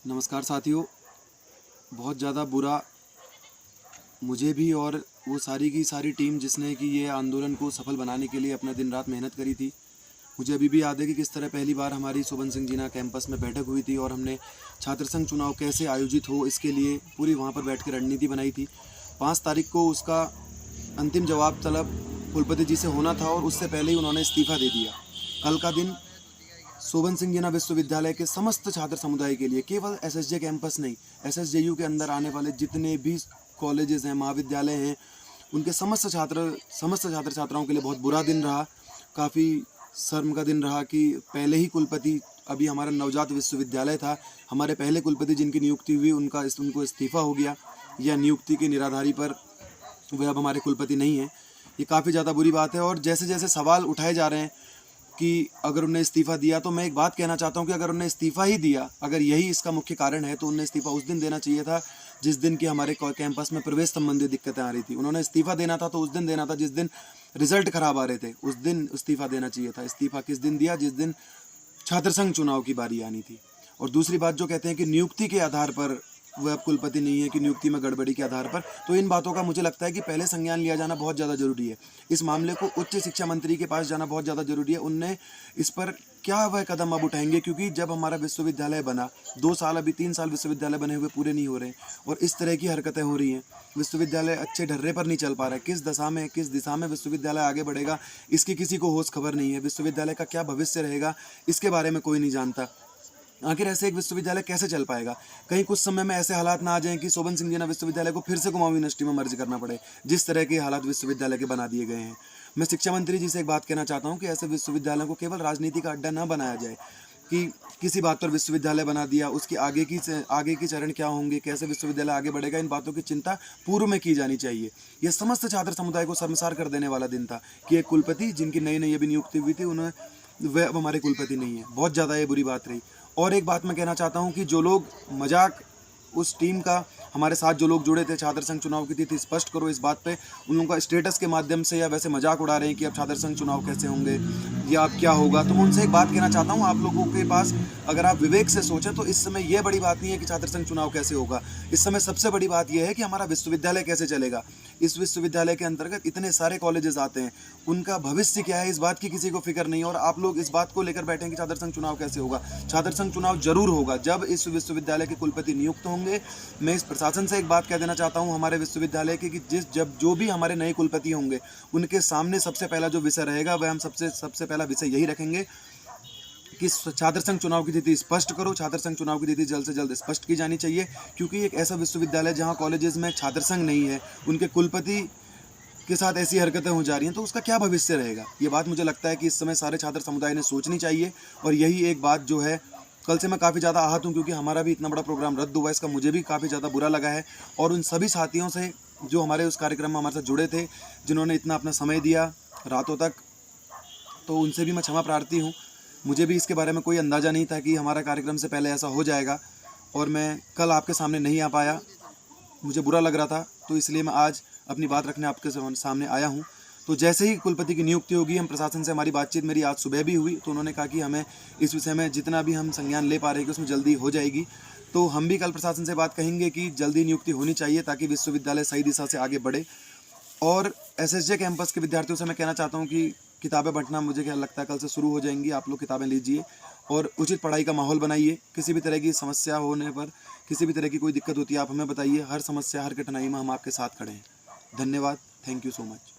नमस्कार साथियों। बहुत ज़्यादा बुरा मुझे भी और वो सारी की सारी टीम जिसने कि ये आंदोलन को सफल बनाने के लिए अपना दिन रात मेहनत करी थी। मुझे अभी भी याद है कि किस तरह पहली बार हमारी शोभन सिंह जीना कैंपस में बैठक हुई थी और हमने छात्र संघ चुनाव कैसे आयोजित हो इसके लिए पूरी वहाँ पर बैठ कर रणनीति बनाई थी। 5 तारीख को उसका अंतिम जवाब तलब कुलपति जी से होना था और उससे पहले ही उन्होंने इस्तीफ़ा दे दिया। कल का दिन शोभन सिंह जीना विश्वविद्यालय के समस्त छात्र समुदाय के लिए, केवल एसएसजे कैंपस नहीं, एसएसजेयू के अंदर आने वाले जितने भी कॉलेजेस हैं, महाविद्यालय हैं, उनके समस्त छात्र छात्राओं के लिए बहुत बुरा दिन रहा। काफ़ी शर्म का दिन रहा कि पहले ही कुलपति, अभी हमारा नवजात विश्वविद्यालय था, हमारे पहले कुलपति जिनकी नियुक्ति हुई उनको इस्तीफ़ा हो गया या नियुक्ति के निराधारी पर वे अब हमारे कुलपति नहीं हैं। ये काफ़ी ज़्यादा बुरी बात है। और जैसे जैसे सवाल उठाए जा रहे हैं कि अगर उन्हें इस्तीफ़ा दिया, तो मैं एक बात कहना चाहता हूं कि अगर उन्हें इस्तीफ़ा ही दिया, अगर यही इसका मुख्य कारण है, तो उन्हें इस्तीफ़ा उस दिन देना चाहिए था जिस दिन की हमारे कैंपस में प्रवेश संबंधी दिक्कतें आ रही थी। उन्होंने इस्तीफ़ा देना था तो उस दिन देना था जिस दिन रिजल्ट खराब आ रहे थे, उस दिन इस्तीफ़ा देना चाहिए था। इस्तीफ़ा किस दिन दिया? जिस दिन छात्र संघ चुनाव की बारी आनी थी। और दूसरी बात जो कहते हैं कि नियुक्ति के आधार पर वह अब कुलपति नहीं है, कि नियुक्ति में गड़बड़ी के आधार पर, तो इन बातों का मुझे लगता है कि पहले संज्ञान लिया जाना बहुत ज़्यादा ज़रूरी है। इस मामले को उच्च शिक्षा मंत्री के पास जाना बहुत ज़्यादा ज़रूरी है। उनने इस पर क्या वह कदम अब उठाएंगे, क्योंकि जब हमारा विश्वविद्यालय बना 2 साल, अभी 3 साल विश्वविद्यालय बने हुए पूरे नहीं हो रहे और इस तरह की हरकतें हो रही हैं, विश्वविद्यालय अच्छे ढर्रे पर नहीं चल पा रहा है। किस दिशा में विश्वविद्यालय आगे बढ़ेगा इसकी किसी को होश खबर नहीं है। विश्वविद्यालय का क्या भविष्य रहेगा इसके बारे में कोई नहीं जानता। आखिर ऐसे एक विश्वविद्यालय कैसे चल पाएगा? कहीं कुछ समय में ऐसे हालात ना आ जाएं कि शोभन सिंह जीना विश्वविद्यालय को फिर से कुमाऊं यूनिवर्सिटी में मर्ज करना पड़े, जिस तरह के हालात विश्वविद्यालय के बना दिए गए हैं। मैं शिक्षा मंत्री जी से एक बात कहना चाहता हूं कि ऐसे विश्वविद्यालयों को केवल राजनीति का अड्डा न बनाया जाए कि किसी बात पर विश्वविद्यालय बना दिया, उसके आगे की चरण क्या होंगे, कैसे विश्वविद्यालय आगे बढ़ेगा, इन बातों की चिंता पूर्व में की जानी चाहिए। यह समस्त छात्र समुदाय को शर्मसार कर देने वाला दिन था कि एक कुलपति जिनकी नई अभी नियुक्ति हुई थी, उन्हें वह अब हमारे कुलपति नहीं है। बहुत ज़्यादा ये बुरी बात रही। और एक बात मैं कहना चाहता हूं कि जो लोग मजाक, उस टीम का हमारे साथ जो लोग जुड़े थे छात्र संघ चुनाव की तिथि स्पष्ट करो इस बात पे, उन लोगों का स्टेटस के माध्यम से या वैसे मजाक उड़ा रहे हैं कि अब छात्र संघ चुनाव कैसे होंगे या अब क्या होगा, तो मैं उनसे एक बात कहना चाहता हूं, आप लोगों के पास अगर आप विवेक से सोचें तो इस समय यह बड़ी बात नहीं है कि छात्र संघ चुनाव कैसे होगा। इस समय सबसे बड़ी बात यह है कि हमारा विश्वविद्यालय कैसे चलेगा। इस विश्वविद्यालय के अंतर्गत इतने सारे कॉलेजेस आते हैं, उनका भविष्य क्या है इस बात की किसी को फिक्र नहीं है। और आप लोग इस बात को लेकर बैठे हैं कि छात्र संघ चुनाव कैसे होगा। छात्र संघ चुनाव जरूर होगा जब इस विश्वविद्यालय के कुलपति नियुक्त होंगे। मैं इस प्रशासन से एक बात कह देना चाहता हूं हमारे विश्वविद्यालय की, कि जो भी हमारे नए कुलपति होंगे उनके सामने सबसे पहला जो विषय रहेगा वह हम सबसे पहला विषय यही रखेंगे कि छात्र संघ चुनाव की तिथि स्पष्ट करो। छात्र संघ चुनाव की तिथि जल्द से जल्द स्पष्ट की जानी चाहिए, क्योंकि एक ऐसा विश्वविद्यालय जहां कॉलेजेस में छात्र संघ नहीं है, उनके कुलपति के साथ ऐसी हरकतें हो जा रही हैं, तो उसका क्या भविष्य रहेगा। ये बात मुझे लगता है कि इस समय सारे छात्र समुदाय ने सोचनी चाहिए। और यही एक बात जो है, कल से मैं काफ़ी ज़्यादा आहत हूँ क्योंकि हमारा भी इतना बड़ा प्रोग्राम रद्द हुआ, इसका मुझे भी काफ़ी ज़्यादा बुरा लगा है। और उन सभी साथियों से जो हमारे उस कार्यक्रम में हमारे साथ जुड़े थे, जिन्होंने इतना अपना समय दिया रातों तक, तो उनसे भी मैं क्षमा प्रार्थी हूँ। मुझे भी इसके बारे में कोई अंदाज़ा नहीं था कि हमारा कार्यक्रम से पहले ऐसा हो जाएगा और मैं कल आपके सामने नहीं आ पाया, मुझे बुरा लग रहा था, तो इसलिए मैं आज अपनी बात रखने आपके सामने आया हूँ। तो जैसे ही कुलपति की नियुक्ति होगी, हम प्रशासन से हमारी बातचीत मेरी आज सुबह भी हुई, तो उन्होंने कहा कि हमें इस विषय में जितना भी हम संज्ञान ले पा रहे हैं कि उसमें जल्दी हो जाएगी। तो हम भी कल प्रशासन से बात कहेंगे कि जल्दी नियुक्ति होनी चाहिए ताकि विश्वविद्यालय सही दिशा से आगे बढ़े। और एसएसजे कैंपस के विद्यार्थियों से मैं कहना चाहता हूँ कि किताबें बांटना मुझे क्या लगता है कल से शुरू हो जाएंगी। आप लोग किताबें लीजिए और उचित पढ़ाई का माहौल बनाइए। किसी भी तरह की समस्या होने पर, किसी भी तरह की कोई दिक्कत होती है, आप हमें बताइए। हर समस्या, हर कठिनाई में हम आपके साथ खड़े हैं। धन्यवाद। Thank you so much.